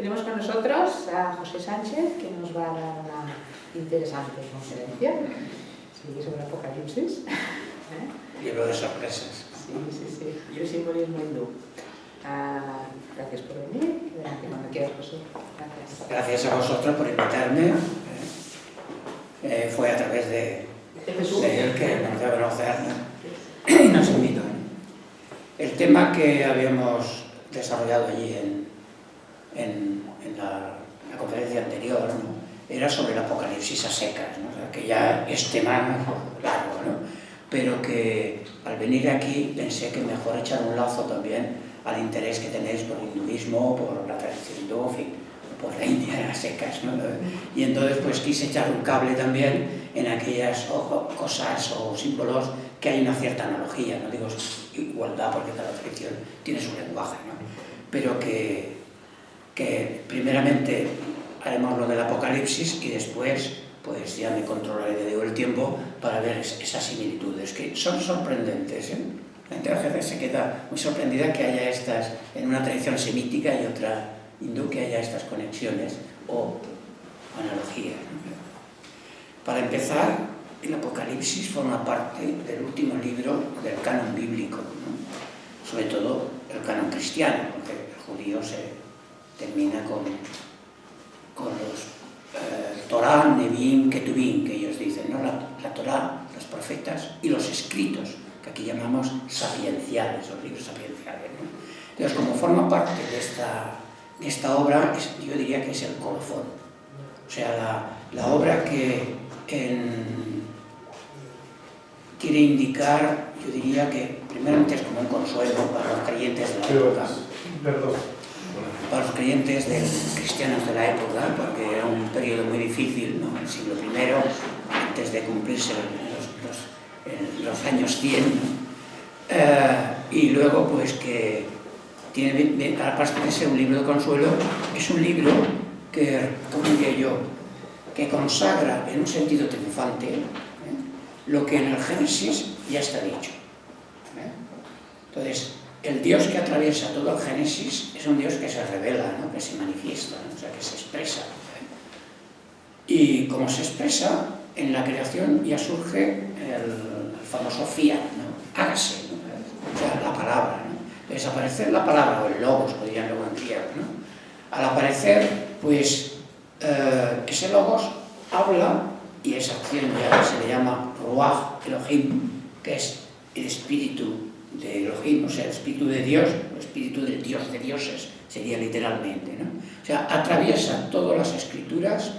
Tenemos con nosotros a José Sánchez, que nos va a dar una interesante conferencia sobre Apocalipsis. Libro de sorpresas. Sí. Y el simbolismo hindú. Gracias por venir. Cuando quieras, José. Gracias. Gracias a vosotros por invitarme. Fue a través de él que nos dio a conocer y nos invitó. El tema que habíamos desarrollado allí en la conferencia anterior, ¿no?, era sobre el Apocalipsis a secas, ¿no? O sea, que ya es tema largo, ¿no? Pero que al venir aquí pensé que mejor echar un lazo también al interés que tenéis por el hinduismo, por la tradición hindú, en fin, por la India a secas, ¿no? Y entonces pues quise echar un cable también en aquellas cosas o símbolos que hay una cierta analogía, no digo igualdad porque cada tradición tiene su lenguaje, ¿no? Pero que primeramente haremos lo del Apocalipsis y después pues ya me controlaré de el tiempo para ver esas similitudes que son sorprendentes, ¿eh? La gente a veces se queda muy sorprendida que haya estas, en una tradición semítica y otra hindú, que haya estas conexiones o analogías, ¿no? Para empezar, el Apocalipsis forma parte del último libro del canon bíblico, ¿no? Sobre todo el canon cristiano, porque el judío se termina con los Torah, Nevi'im, Ketuvim, que ellos dicen, ¿no? La Torah, los profetas y los escritos, que aquí llamamos sapienciales, los libros sapienciales, ¿no? Entonces, como forma parte de esta obra, yo diría que es el colofón. O sea, la obra que quiere indicar, yo diría que primeramente es como un consuelo para los creyentes de la época. Para los creyentes cristianos de la época, porque era un periodo muy difícil, ¿no? El siglo I, antes de cumplirse los años 100, ¿no? Y luego pues que tiene, aparte de ser un libro de consuelo, es un libro que, como diría yo, que consagra en un sentido triunfante, lo que en el Génesis ya está dicho. Entonces, el Dios que atraviesa todo el Génesis es un Dios que se revela, ¿no?, que se manifiesta, ¿no?, o sea, que se expresa. Y como se expresa, en la creación ya surge el famoso fiat, ¿no?, hágase, ¿no?, o sea, la palabra, ¿no? Desaparecer la palabra, o el logos, podrían luego en griego, ¿no? Al aparecer, pues, ese logos habla, y esa acción ya se le llama Ruach Elohim, que es el espíritu de Elohim, o sea, el espíritu de Dios, el espíritu del Dios de dioses, sería literalmente, ¿no? O sea, atraviesa todas las escrituras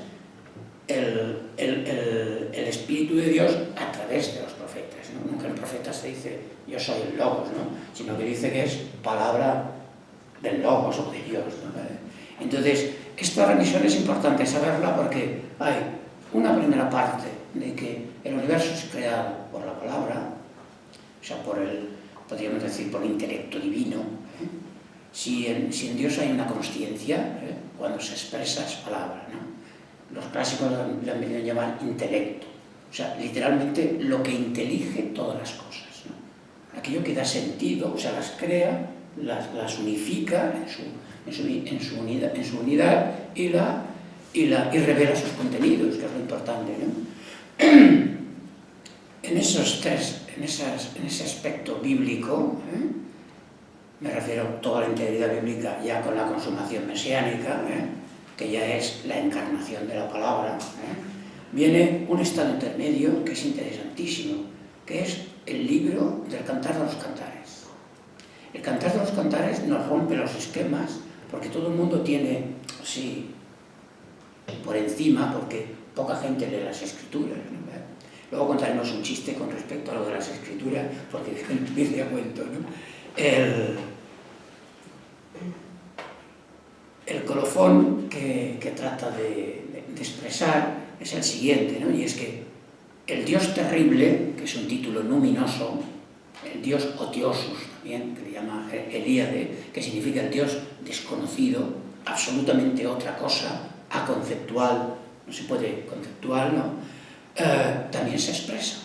el espíritu de Dios a través de los profetas, ¿no? Nunca el profeta se dice, yo soy el logos, ¿no?, sino que dice que es palabra del logos o de Dios, ¿no? Entonces, esta remisión es importante saberla porque hay una primera parte de que el universo es creado por la palabra, o sea, podríamos decir, por el intelecto divino, ¿eh? Si en Dios hay una consciencia, cuando se expresa es palabra, ¿no? Los clásicos le han venido a llamar intelecto, o sea, literalmente lo que intelige todas las cosas, ¿no? Aquello que da sentido, o sea, las crea, las unifica en su unidad y revela sus contenidos, que es lo importante, ¿no? En ese aspecto bíblico, me refiero a toda la integridad bíblica ya con la consumación mesiánica, que ya es la encarnación de la palabra, viene un estado intermedio que es interesantísimo, que es el libro del Cantar de los Cantares. El Cantar de los Cantares nos rompe los esquemas, porque todo el mundo tiene, así, por encima, porque poca gente lee las escrituras, ¿no? Luego contaremos un chiste con respecto a lo de las escrituras, porque viene a cuento, ¿no? El colofón que trata de expresar es el siguiente, ¿no? Y es que el Dios terrible, que es un título luminoso, el Dios Otiosus también, que le llama Elíade, que significa el Dios desconocido, absolutamente otra cosa, aconceptual, no se puede conceptual, ¿no? También se expresa.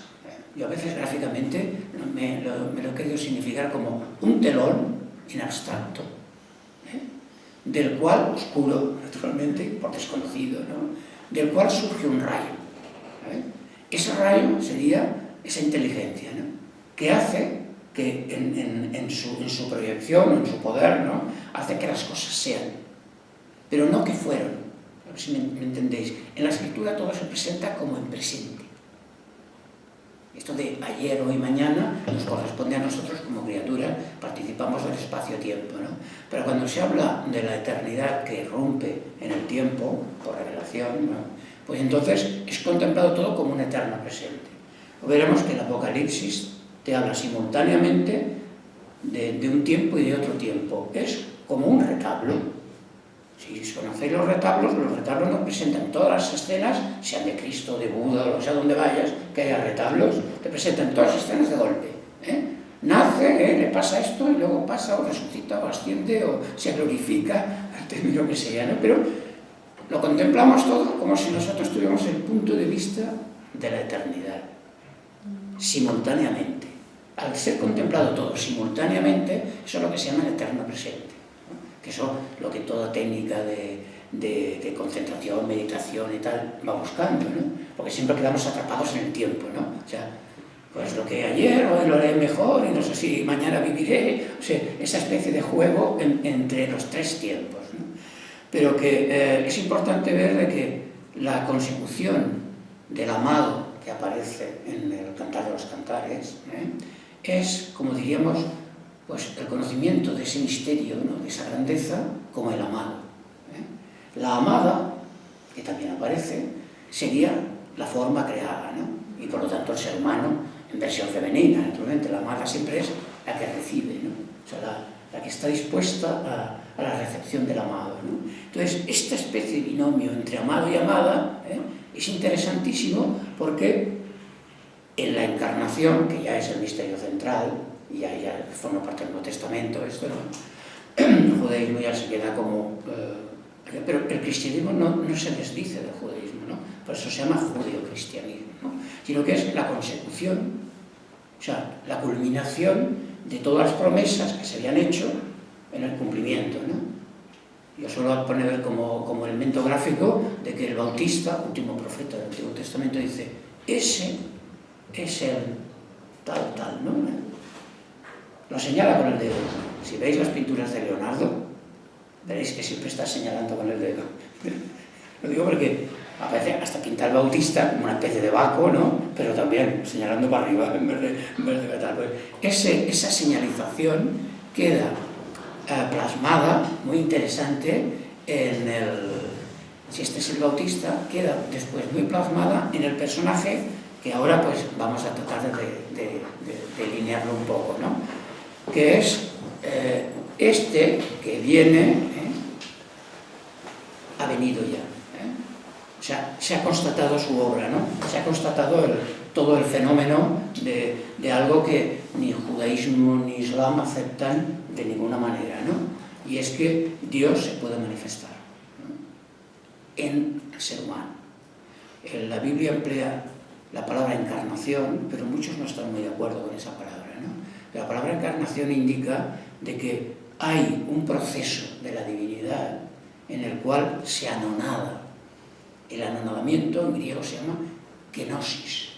Yo a veces gráficamente me lo he querido significar como un telón en abstracto, del cual, oscuro, naturalmente, por desconocido, ¿no? Del cual surge un rayo. ¿Vale? Ese rayo sería esa inteligencia, ¿no? Que hace que en su proyección, en su poder, ¿no? Hace que las cosas sean, pero no que fueron. A ver si me entendéis. En la escritura todo se presenta como en presente. Esto de ayer, hoy, mañana nos corresponde a nosotros como criaturas, participamos del espacio-tiempo, ¿no? Pero cuando se habla de la eternidad que irrumpe en el tiempo, por revelación, ¿no? Pues entonces es contemplado todo como un eterno presente. Veremos que el Apocalipsis te habla simultáneamente de un tiempo y de otro tiempo. Es como un retablo. Si conocéis los retablos nos presentan todas las escenas, sean de Cristo, de Buda, o sea, donde vayas, que haya retablos, te presentan todas las escenas de golpe. Nace, le pasa esto, y luego pasa, o resucita, o asciende, o se glorifica, al término que sea, ¿no? Pero lo contemplamos todo como si nosotros tuviéramos el punto de vista de la eternidad, simultáneamente. Al ser contemplado todo simultáneamente, eso es lo que se llama el eterno presente. Que eso lo que toda técnica de concentración, meditación y tal va buscando, ¿no? Porque siempre quedamos atrapados en el tiempo, ¿no? O sea, pues lo que ayer, hoy lo haré mejor y no sé si mañana viviré, o sea, esa especie de juego entre los tres tiempos, ¿no? Pero que es importante ver de que la consecución del amado que aparece en el Cantar de los Cantares es, como diríamos, pues el conocimiento de ese misterio, ¿no? De esa grandeza, como el amado. La amada, que también aparece, sería la forma creada, ¿no? Y por lo tanto el ser humano, en versión femenina, naturalmente, la amada siempre es la que recibe, ¿no? O sea, la que está dispuesta a la recepción del amado, ¿no? Entonces, esta especie de binomio entre amado y amada es interesantísimo porque en la encarnación, que ya es el misterio central, y ya forma parte del Nuevo Testamento, esto, ¿no? El judaísmo ya se queda como... pero el cristianismo no se desdice del judaísmo, ¿no? Por eso se llama judeocristianismo, ¿no? Sino que es la consecución, o sea, la culminación de todas las promesas que se habían hecho en el cumplimiento, ¿no? Yo suelo poner como elemento gráfico de que el Bautista, último profeta del Antiguo Testamento, dice, ese es el tal, ¿no? Lo señala con el dedo. Si veis las pinturas de Leonardo, veréis que siempre está señalando con el dedo. Lo digo porque aparece hasta pintar Bautista como una especie de Baco, ¿no? Pero también señalando para arriba en vez de tal. Pues esa señalización queda plasmada, muy interesante, si este es el Bautista, queda después muy plasmada en el personaje que ahora pues vamos a tratar de delinearlo un poco, ¿no? Que es este que viene, ha venido ya. O sea, se ha constatado su obra, ¿no? Se ha constatado todo el fenómeno de algo que ni judaísmo ni islam aceptan de ninguna manera, ¿no? Y es que Dios se puede manifestar, ¿no? En el ser humano. La Biblia emplea la palabra encarnación, pero muchos no están muy de acuerdo con esa palabra, ¿no? La palabra encarnación indica de que hay un proceso de la divinidad en el cual se anonada. El anonadamiento en griego se llama kenosis.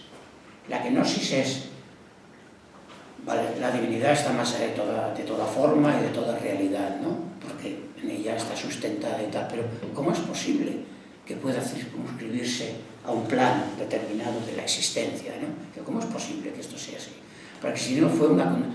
La kenosis es, vale, la divinidad está más allá de toda forma y de toda realidad, ¿no? Porque en ella está sustentada y tal, pero ¿cómo es posible que pueda circunscribirse a un plano determinado de la existencia, ¿no? ¿Cómo es posible que esto sea así? Para el cristianismo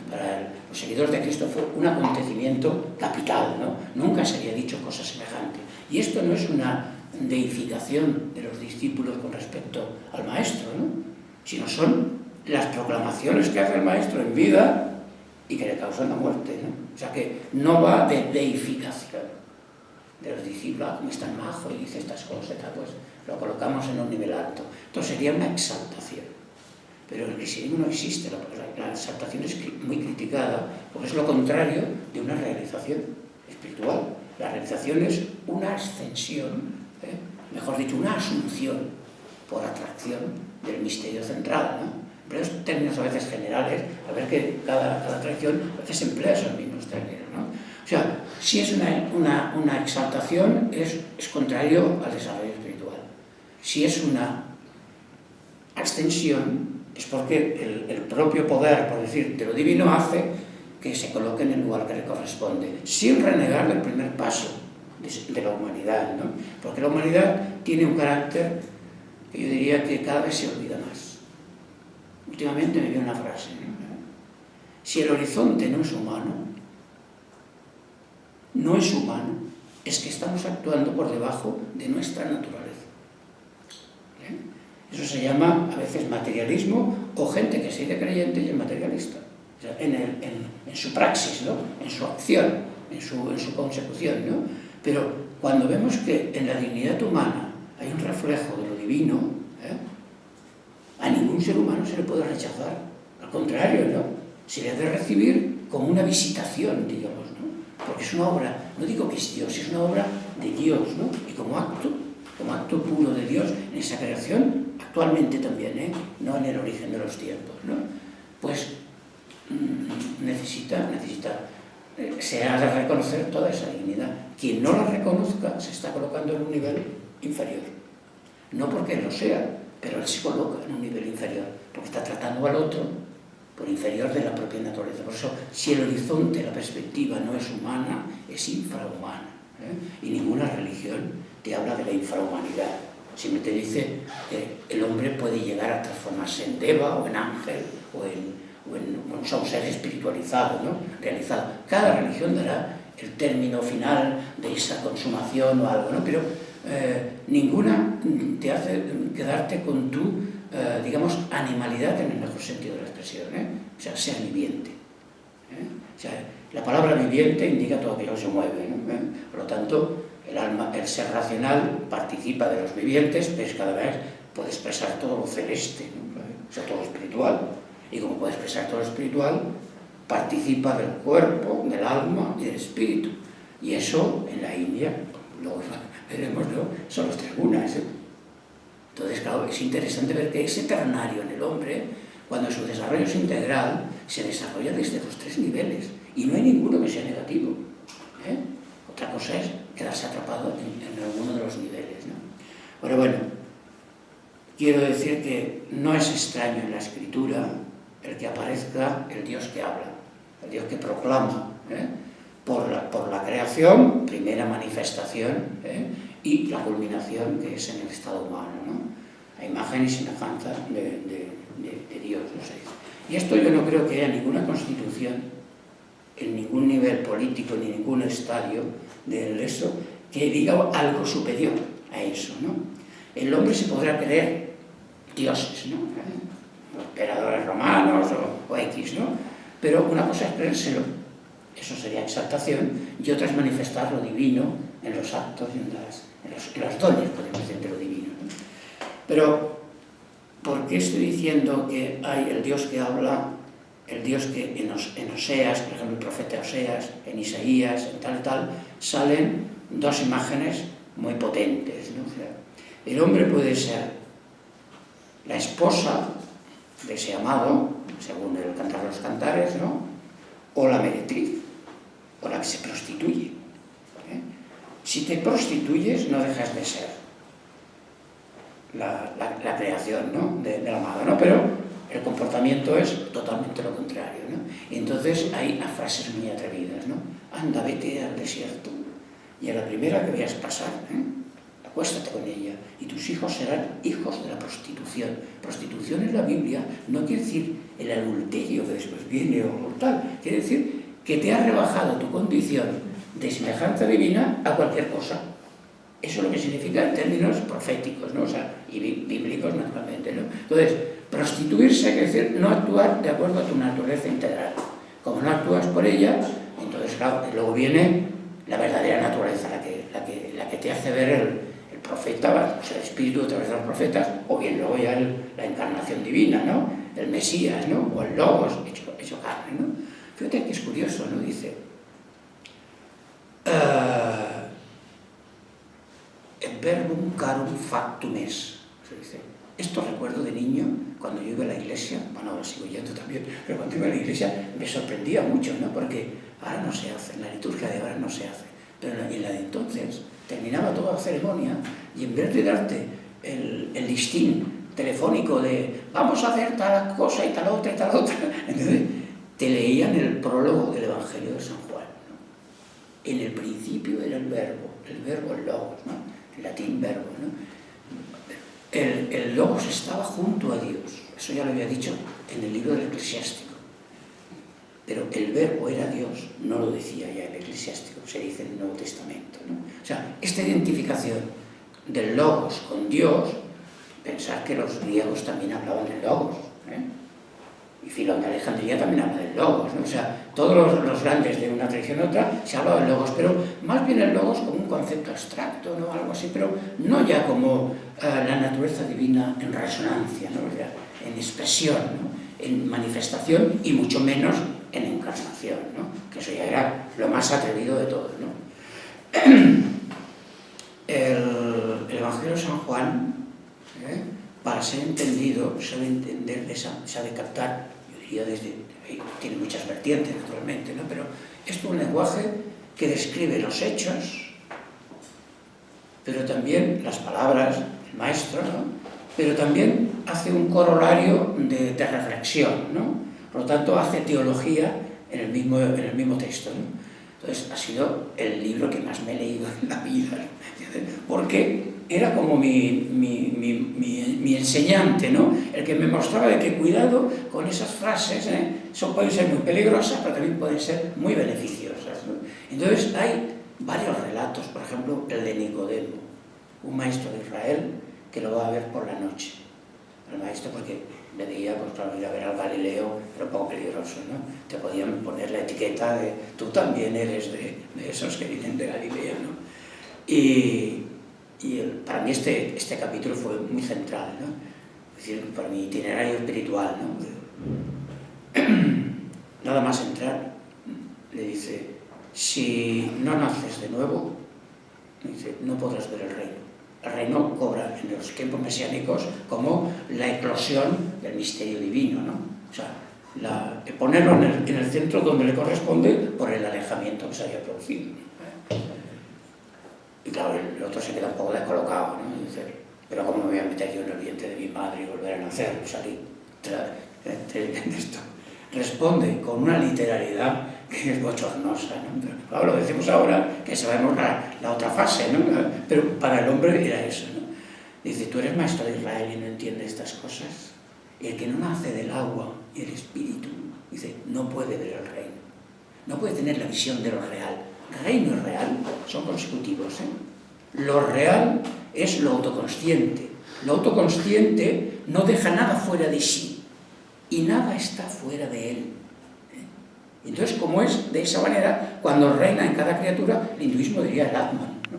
para los seguidores de Cristo fue un acontecimiento capital, ¿no? Nunca se había dicho cosa semejante. Y esto no es una deificación de los discípulos con respecto al maestro, ¿no? Sino son las proclamaciones que hace el maestro en vida y que le causan la muerte, ¿no? O sea que no va de deificación de los discípulos, como es tan majo y dice estas cosas, pues lo colocamos en un nivel alto. Entonces sería una exaltación. Pero en el cristianismo no existe, la exaltación es muy criticada, porque es lo contrario de una realización espiritual. La realización es una ascensión, mejor dicho, una asunción por atracción del misterio central, ¿no? Pero en términos a veces generales, a ver que cada tradición a veces emplea esos mismos términos, ¿no? O sea, si es una exaltación, es contrario al desarrollo espiritual. Si es una ascensión, es porque el propio poder, por decir, de lo divino, hace que se coloque en el lugar que le corresponde, sin renegar el primer paso de la humanidad, ¿no? Porque la humanidad tiene un carácter que yo diría que cada vez se olvida más. Últimamente me dio una frase, ¿no? Si el horizonte no es humano, es que estamos actuando por debajo de nuestra naturaleza. Eso se llama a veces materialismo, o gente que se dice creyente y es materialista. O sea, en su praxis, ¿no? En su acción, en su consecución, ¿no? Pero cuando vemos que en la dignidad humana hay un reflejo de lo divino, a ningún ser humano se le puede rechazar. Al contrario, ¿no? Se le ha de recibir como una visitación, digamos, ¿no? Porque es una obra, no digo que es Dios, es una obra de Dios, ¿no? Y como acto puro de Dios en esa creación, actualmente también, no en el origen de los tiempos, ¿no? Pues se ha de reconocer toda esa dignidad. Quien no la reconozca se está colocando en un nivel inferior. No porque él lo sea, pero él se coloca en un nivel inferior, porque está tratando al otro por inferior de la propia naturaleza. Por eso, si el horizonte, la perspectiva no es humana, es infrahumana. Y ninguna religión te habla de la infrahumanidad. Siempre te dice que el hombre puede llegar a transformarse en deva o en ángel o en un ser espiritualizado, ¿no? Realizado. Cada religión dará el término final de esa consumación o algo, ¿no? Pero ninguna te hace quedarte con tu, digamos, animalidad en el mejor sentido de la expresión, o sea, ser viviente. O sea, la palabra viviente indica todo aquello que se mueve, ¿no? Por lo tanto, el alma, el ser racional participa de los vivientes, pero cada vez puede expresar todo lo celeste, ¿no? O sea, todo lo espiritual. Y como puede expresar todo lo espiritual, participa del cuerpo, del alma y del espíritu. Y eso en la India, luego veremos, ¿no? Son los 3 gunas. Entonces, claro, es interesante ver que ese ternario en el hombre, cuando su desarrollo es integral, se desarrolla desde los 3 niveles. Y no hay ninguno que sea negativo. Otra cosa es quedarse atrapado en alguno de los niveles, ¿no? Pero bueno, quiero decir que no es extraño en la Escritura el que aparezca el Dios que habla, el Dios que proclama, por la creación, primera manifestación, y la culminación que es en el estado humano, ¿no? A imagen y semejanza de Dios, no sé. Y esto yo no creo que haya ninguna constitución en ningún nivel político ni ningún estadio de eso que diga algo superior a eso, ¿no? El hombre se podrá creer dioses, ¿no? Emperadores romanos o X, ¿no? Pero una cosa es creérselo, eso sería exaltación, y otra es manifestar lo divino en los actos y en los dones, podemos decir, de lo divino, ¿no? Pero, ¿por qué estoy diciendo que hay el Dios que habla, el Dios que en Oseas, por ejemplo, el profeta Oseas, en Isaías, en tal y tal, salen 2 imágenes muy potentes, ¿no? O sea, el hombre puede ser la esposa de ese amado, según el Cantar de los Cantares, ¿no? O la meretriz, o la que se prostituye. Si te prostituyes, no dejas de ser la creación, ¿no? del amado, ¿no? Pero el comportamiento es totalmente lo contrario, ¿no? Y entonces hay frases muy atrevidas, ¿no? Anda, vete al desierto y a la primera que veas pasar, acuéstate con ella y tus hijos serán hijos de la prostitución. Prostitución en la Biblia no quiere decir el adulterio que después viene o tal, quiere decir que te has rebajado tu condición de semejanza divina a cualquier cosa. Eso es lo que significa en términos proféticos, ¿no? O sea, y bíblicos naturalmente, ¿no? Entonces, prostituirse quiere decir no actuar de acuerdo a tu naturaleza integral. Como no actúas por ella, entonces claro, luego viene la verdadera naturaleza, la que te hace ver el profeta, o sea, el espíritu a través de los profetas, o bien luego ya la encarnación divina, ¿no? El Mesías, ¿no? O el Logos hecho carne, ¿no? Fíjate que es curioso, ¿no? Dice, verbum carum factum est. Se dice, esto recuerdo de niño, cuando yo iba a la iglesia iglesia, bueno, ahora sigo yendo también, pero cuando iba a la iglesia me sorprendía mucho, ¿no? Porque ahora no se hace, en la liturgia de ahora no se hace, pero en la de entonces terminaba toda la ceremonia y en vez de darte el listín telefónico de vamos a hacer tal cosa y tal otra, entonces te leían el prólogo del Evangelio de San Juan, ¿no? En el principio era el verbo el logos, ¿no? En latín verbo, ¿no? El logos estaba junto a Dios, eso ya lo había dicho en el libro del Eclesiástico, pero el verbo era Dios, no lo decía ya el Eclesiástico, se dice en el Nuevo Testamento, ¿no? O sea, esta identificación del logos con Dios, pensar que los griegos también hablaban del logos, ¿eh? Y Filón de Alejandría también habla del logos, ¿no? O sea, todos los grandes de una tradición u otra se habla del logos, pero más bien el logos como un concepto abstracto, ¿no? Algo así, pero no ya como la naturaleza divina en resonancia, ¿no? O sea, en expresión, ¿no? En manifestación y mucho menos en encarnación, ¿no? Que eso ya era lo más atrevido de todo, ¿no? El Evangelio de San Juan, para ser entendido, sabe captar, yo diría tiene muchas vertientes naturalmente, ¿no? Pero esto es un lenguaje que describe los hechos, pero también las palabras del maestro, ¿no? Pero también hace un corolario de reflexión, ¿no? Por lo tanto, hace teología en el mismo texto, ¿no? Entonces, ha sido el libro que más me he leído en la vida, ¿no? Porque era como mi enseñante, ¿no? El que me mostraba de que cuidado con esas frases, son pueden ser muy peligrosas, pero también pueden ser muy beneficiosas, ¿no? Entonces, hay varios relatos, por ejemplo, el de Nicodemo, un maestro de Israel que lo va a ver por la noche. El maestro, porque le veía, pues claro, ir a ver al Galileo era un poco peligroso, ¿no? Te podían poner la etiqueta de tú también eres de esos que vienen de Galilea, ¿no? Para mí este capítulo fue muy central, ¿no? Es decir, para mi itinerario espiritual, ¿no? Nada más entrar, le dice, si no naces de nuevo, dice, no podrás ver el reino. El reino cobra en los tiempos mesiánicos como la eclosión del misterio divino, ¿no? O sea, ponerlo en el centro donde le corresponde por el alejamiento que se había producido, ¿no? Y claro, el otro se queda un poco descolocado, ¿no? Y dice, pero ¿cómo me voy a meter yo en el vientre de mi madre y volver a nacer? Salir de esto. Responde con una literalidad que es bochornosa, ¿no? Pero, claro, lo decimos ahora, que sabemos la otra fase, ¿no? Pero para el hombre era eso, ¿no? Dice, tú eres maestro de Israel y no entiendes estas cosas. Y el que no nace del agua y del espíritu, dice, no puede ver el reino. No puede tener la visión de lo real. Reino y real son consecutivos, ¿eh? Lo real es lo autoconsciente. Lo autoconsciente no deja nada fuera de sí y nada está fuera de él. Entonces, como es de esa manera, cuando reina en cada criatura, el hinduismo diría el Atman, ¿no?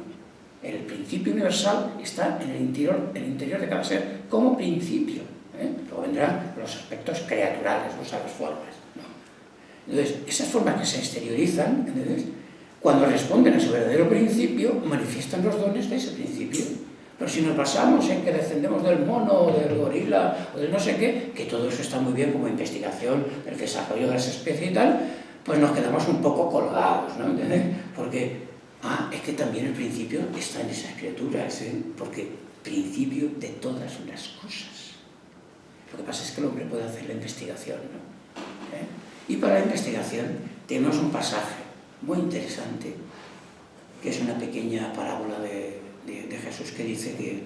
El principio universal está en el interior de cada ser como principio, ¿eh? Luego vendrán los aspectos creaturales, o sea, las formas, ¿no? Entonces, esas formas que se exteriorizan, ¿entendés? Cuando responden a su verdadero principio, manifiestan los dones de ese principio. Pero si nos basamos en que descendemos del mono o del gorila o del no sé qué, que todo eso está muy bien como investigación, el desarrollo de las especies y tal, pues nos quedamos un poco colgados, ¿no? ¿Entendés? Porque, es que también el principio está en esas criaturas, ¿eh? Porque principio de todas las cosas. Lo que pasa es que el hombre puede hacer la investigación, ¿no? Y para la investigación tenemos un pasaje muy interesante, que es una pequeña parábola de Jesús que dice que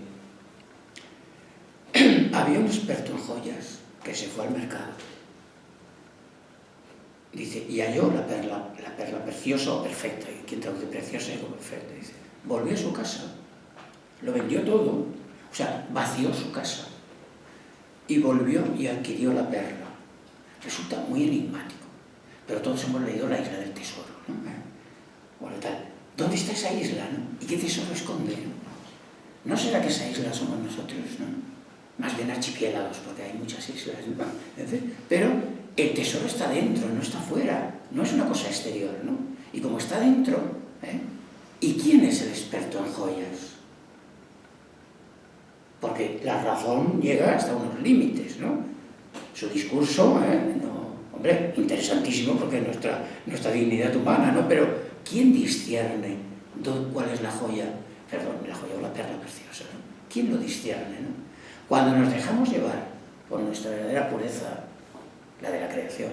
había un experto en joyas que se fue al mercado, dice, y halló la perla preciosa o perfecta, y quien traduce preciosa digo perfecta, dice, volvió a su casa, lo vendió todo, o sea, vació su casa y volvió y adquirió la perla. Resulta muy enigmático, pero todos hemos leído La isla del tesoro, ¿no? Bueno, tal. ¿Dónde está esa isla, no? ¿Y qué tesoro esconde, no? ¿No será que esa isla somos nosotros, no? Más bien archipiélagos, porque hay muchas islas, ¿no? Pero el tesoro está dentro, no está fuera, no es una cosa exterior, ¿no? Y como está dentro, ¿y quién es el experto en joyas? Porque la razón llega hasta unos límites, ¿no? su discurso, hombre, interesantísimo porque es nuestra dignidad humana, ¿no? Pero ¿quién discierne cuál es la joya? Perdón, la joya o la perla preciosa, ¿no? ¿Quién lo discierne, no? Cuando nos dejamos llevar por nuestra verdadera pureza, la de la creación,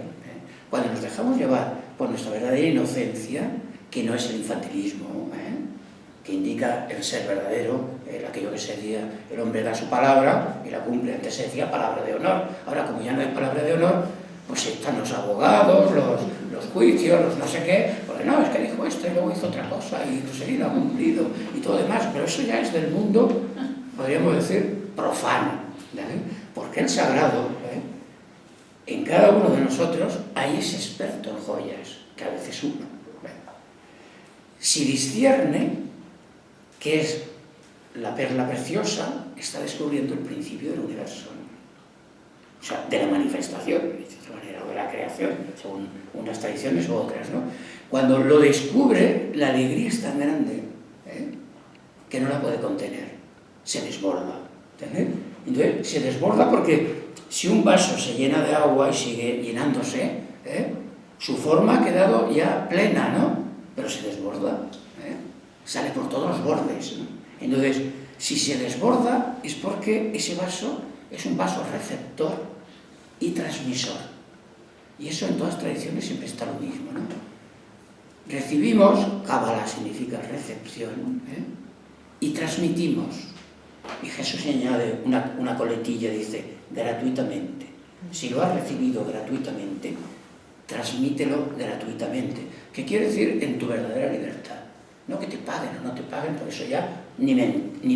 cuando nos dejamos llevar por nuestra verdadera inocencia, que no es el infantilismo, que indica el ser verdadero, aquello que se decía, el hombre da su palabra y la cumple. Antes se decía palabra de honor. Ahora, como ya no hay palabra de honor, pues están los abogados, los juicios, los no sé qué, porque no, es que dijo esto y luego hizo otra cosa y no sé qué, lo ha cumplido y todo demás, pero eso ya es del mundo, podríamos decir, profano, ¿vale? Porque el sagrado, en cada uno de nosotros hay ese experto en joyas, que a veces uno, ¿vale? Si discierne que es la perla preciosa, está descubriendo el principio del universo, ¿no? O sea, de la manifestación, de otra manera, o de la creación, según unas tradiciones u otras, ¿no? Cuando lo descubre, la alegría es tan grande, que no la puede contener, se desborda, ¿entendés? Entonces, se desborda porque si un vaso se llena de agua y sigue llenándose, su forma ha quedado ya plena, ¿no? Pero se desborda, sale por todos los bordes, ¿no? Entonces, si se desborda es porque ese vaso es un vaso receptor y transmisor. Y eso en todas tradiciones siempre está lo mismo, ¿no? Recibimos, Cábala significa recepción, y transmitimos. Y Jesús añade una coletilla, dice, gratuitamente. Si lo has recibido gratuitamente, transmítelo gratuitamente. ¿Qué quiere decir? En tu verdadera libertad. No que te paguen o no te paguen, por eso ya ni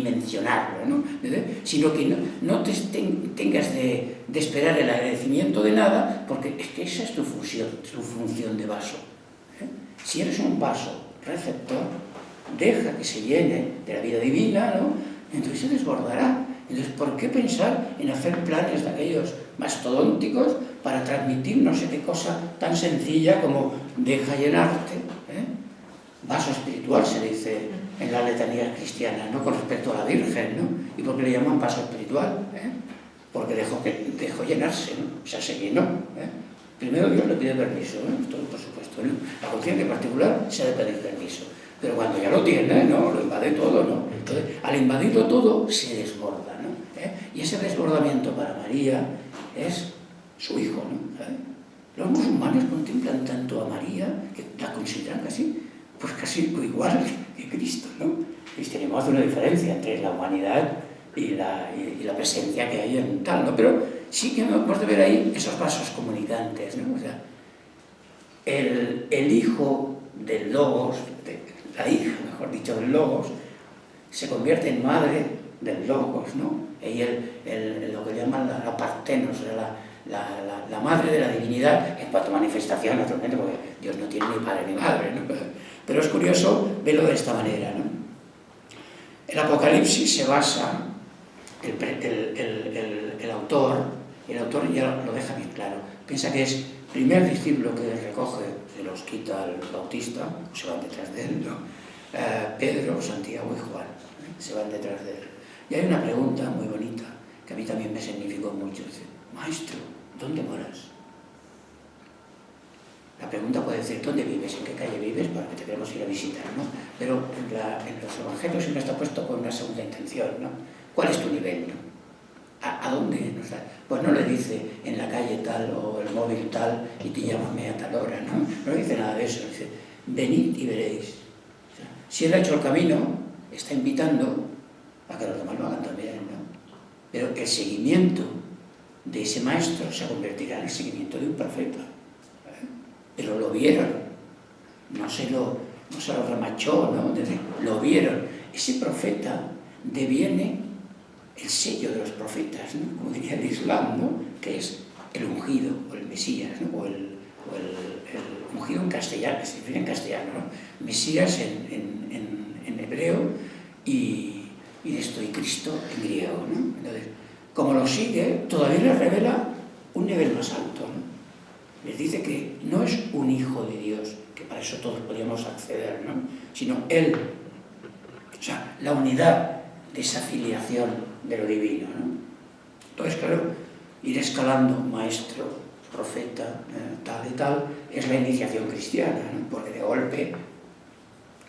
mencionarlo, ¿no? Sino que no tengas de esperar el agradecimiento de nada, porque es que esa es tu función de vaso. Si eres un vaso receptor, deja que se llene de la vida divina, ¿no? Entonces se desbordará. Entonces, ¿por qué pensar en hacer planes de aquellos mastodónticos para transmitir no sé qué cosa tan sencilla como deja llenarte? Vaso espiritual se dice en las letanías cristianas, ¿no? Con respecto a la Virgen, ¿no? ¿Y por qué le llaman vaso espiritual? Porque dejó llenarse, ¿no? O sea, se llenó. Primero Dios le pide permiso, esto por supuesto, ¿no? La conciencia particular se ha de pedir permiso. Pero cuando ya lo tiene, ¿no? Lo invade todo, ¿no? Entonces, al invadirlo todo, se desborda, ¿no? Y ese desbordamiento para María es su hijo, ¿no? Los musulmanes contemplan tanto a María que la consideran casi igual que Cristo, ¿no? Y tenemos una diferencia entre la humanidad y la presencia que hay en tal, ¿no? Pero sí que hemos de ver ahí esos vasos comunicantes, ¿no? O sea, el hijo del Logos, la hija, mejor dicho, del Logos, se convierte en madre del Logos, ¿no? Y lo que llaman la Partenos, o sea, la madre de la divinidad en cuanto a manifestación, naturalmente, porque Dios no tiene ni padre ni madre, ¿no? Pero es curioso verlo de esta manera, ¿no? El Apocalipsis se basa, el autor ya lo deja bien claro, piensa que es primer discípulo que recoge, se los quita el Bautista, se van detrás de él, ¿no? Pedro, Santiago y Juan, se van detrás de él. Y hay una pregunta muy bonita, que a mí también me significó mucho, dice, Maestro, ¿dónde moras? La pregunta puede decir, ¿dónde vives? ¿En qué calle vives? Para que te queremos ir a visitar, ¿no? Pero en los evangelios siempre está puesto con una segunda intención, ¿no? ¿Cuál es tu nivel, no? ¿A dónde? Pues no le dice en la calle tal o el móvil tal y te llámame a tal hora, ¿no? No le dice nada de eso, le dice, venid y veréis. O sea, si él ha hecho el camino, está invitando a que los demás lo hagan también, ¿no? Pero el seguimiento de ese maestro se convertirá en el seguimiento de un profeta. Pero lo vieron, no se lo remachó, ¿no? Lo vieron. Ese profeta deviene el sello de los profetas, ¿no? Como diría el Islam, ¿no? Que es el ungido, o el Mesías, ¿no? o el ungido en castellano, que se refiere en castellano, ¿no? Mesías en hebreo y esto y Cristo en griego, ¿no? Entonces, como lo sigue, todavía le revela un nivel más alto, ¿no? Les dice que no es un hijo de Dios, que para eso todos podríamos acceder, ¿no? Sino Él, o sea, la unidad de esa filiación de lo divino, ¿no? Entonces, claro, ir escalando maestro, profeta, tal y tal, es la iniciación cristiana, ¿no? Porque de golpe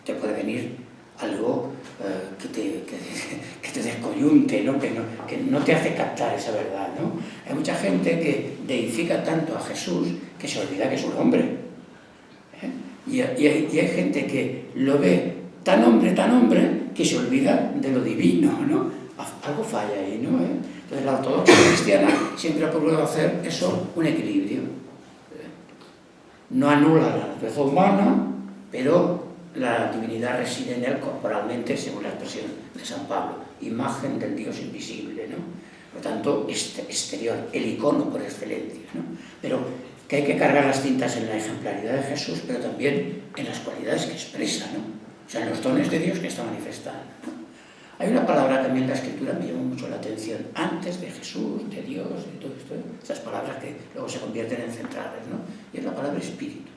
te puede venir algo que te descoyunte, ¿no? Que no te hace captar esa verdad, ¿no? Hay mucha gente que deifica tanto a Jesús que se olvida que es un hombre, ¿eh? Y hay gente que lo ve tan hombre, que se olvida de lo divino, ¿no? Algo falla ahí, ¿no? Entonces la ortodoxia cristiana siempre ha procurado hacer eso, un equilibrio. No anula la naturaleza humana, pero la divinidad reside en él corporalmente, según la expresión de San Pablo, imagen del Dios invisible, ¿no? Por lo tanto, exterior, el icono por excelencia, ¿no? Pero que hay que cargar las tintas en la ejemplaridad de Jesús, pero también en las cualidades que expresa, ¿no? O sea, en los dones de Dios que está manifestando, ¿no? Hay una palabra también en la Escritura que me llamó mucho la atención, antes de Jesús, de Dios, de todo esto, esas palabras que luego se convierten en centrales, ¿no? Y es la palabra espíritu.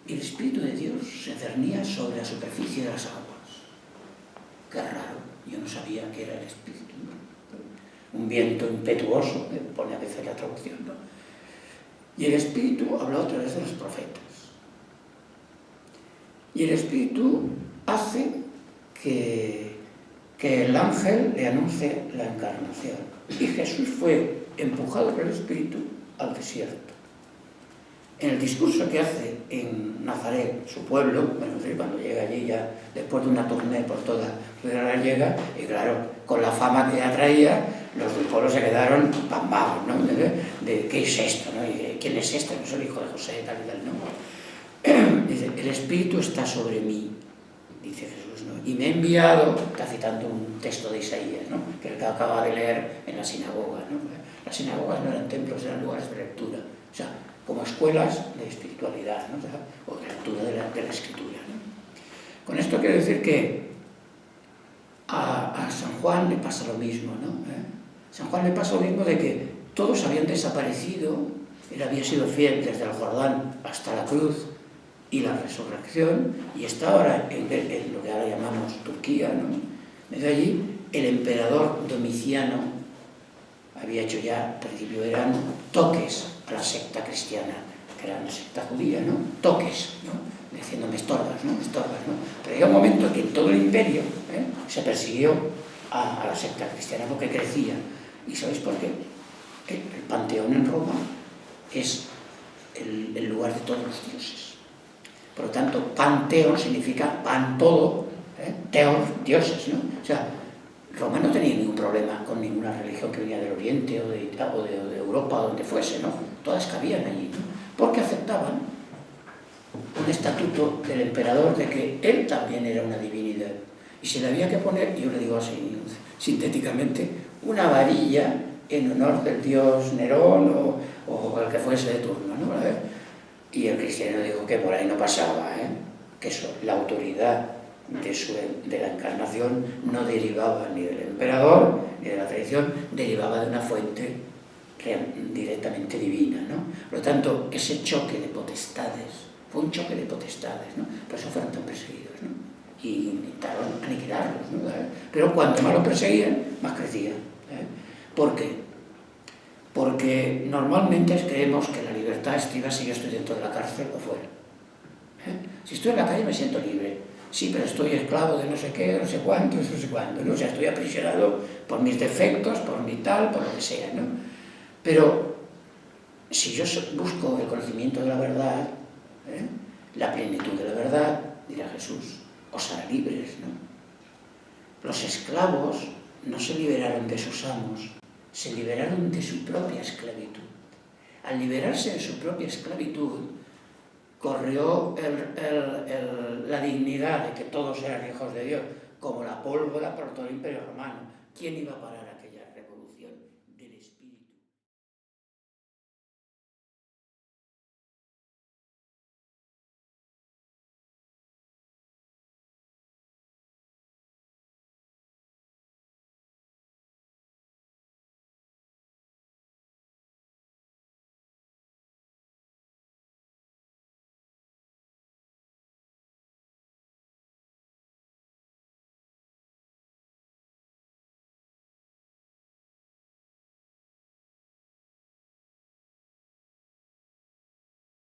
Y el Espíritu de Dios se cernía sobre la superficie de las aguas. Qué raro, yo no sabía que era el Espíritu, ¿no? Un viento impetuoso, pone a veces la traducción, ¿no? Y el Espíritu habló a través de los profetas. Y el Espíritu hace que el ángel le anuncie la encarnación. Y Jesús fue empujado por el Espíritu al desierto. En el discurso que hace en Nazaret, su pueblo, bueno, cuando llega allí ya, después de una tournée por toda la gallega, y claro, con la fama que ya traía, los del pueblo se quedaron pasmados, ¿no? De ¿qué es esto, no? Y ¿quién es este? No es el hijo de José, tal y tal, ¿no? Dice, el Espíritu está sobre mí, dice Jesús, ¿no? Y me ha enviado, está citando un texto de Isaías, ¿no? Que él acaba de leer en la sinagoga, ¿no? Las sinagogas no eran templos, eran lugares de lectura, o sea, como escuelas de espiritualidad, ¿no? O de lectura de la Escritura, ¿no? Con esto quiero decir que a San Juan le pasa lo mismo, ¿no? San Juan le pasa lo mismo de que todos habían desaparecido, él había sido fiel desde el Jordán hasta la cruz y la resurrección, y está ahora en lo que ahora llamamos Turquía, ¿no? Desde allí el emperador Domiciano había hecho ya, al principio eran toques a la secta cristiana, que era una secta judía, ¿no? Toques, ¿no? Diciendo, me estorbas, ¿no? Pero llega un momento en que en todo el imperio se persiguió a la secta cristiana porque crecía. ¿Y sabéis por qué? El Panteón en Roma es el lugar de todos los dioses. Por lo tanto, panteón significa pan todo, teos, dioses, ¿no? O sea, Roma no tenía ningún problema con ninguna religión que venía del Oriente o de Europa o donde fuese, ¿no? Todas cabían allí, ¿no? Porque aceptaban un estatuto del emperador de que él también era una divinidad. Y se le había que poner, yo le digo así sintéticamente, una varilla en honor del dios Nerón o el que fuese de turno, ¿no? Y el cristiano dijo que por ahí no pasaba, que eso, la autoridad de la encarnación no derivaba ni del emperador ni de la tradición, derivaba de una fuente directamente divina, ¿no? Por lo tanto, ese choque de potestades, fue un choque de potestades, ¿no? Por eso fueron tan perseguidos, ¿no? Y intentaron aniquilarlos, ¿no? Pero cuanto más lo perseguían, más crecían. ¿Por qué? Porque normalmente creemos que la libertad estriba si yo estoy dentro de la cárcel o fuera. Si estoy en la calle me siento libre. Sí, pero estoy esclavo de no sé qué, no sé cuánto, ¿no? O sea, estoy aprisionado por mis defectos, por mi tal, por lo que sea, ¿no? Pero si yo busco el conocimiento de la verdad, la plenitud de la verdad, dirá Jesús, os hará libres, ¿no? Los esclavos no se liberaron de sus amos, se liberaron de su propia esclavitud. Al liberarse de su propia esclavitud, corrió la dignidad de que todos eran hijos de Dios, como la pólvora por todo el Imperio Romano. ¿Quién iba a parar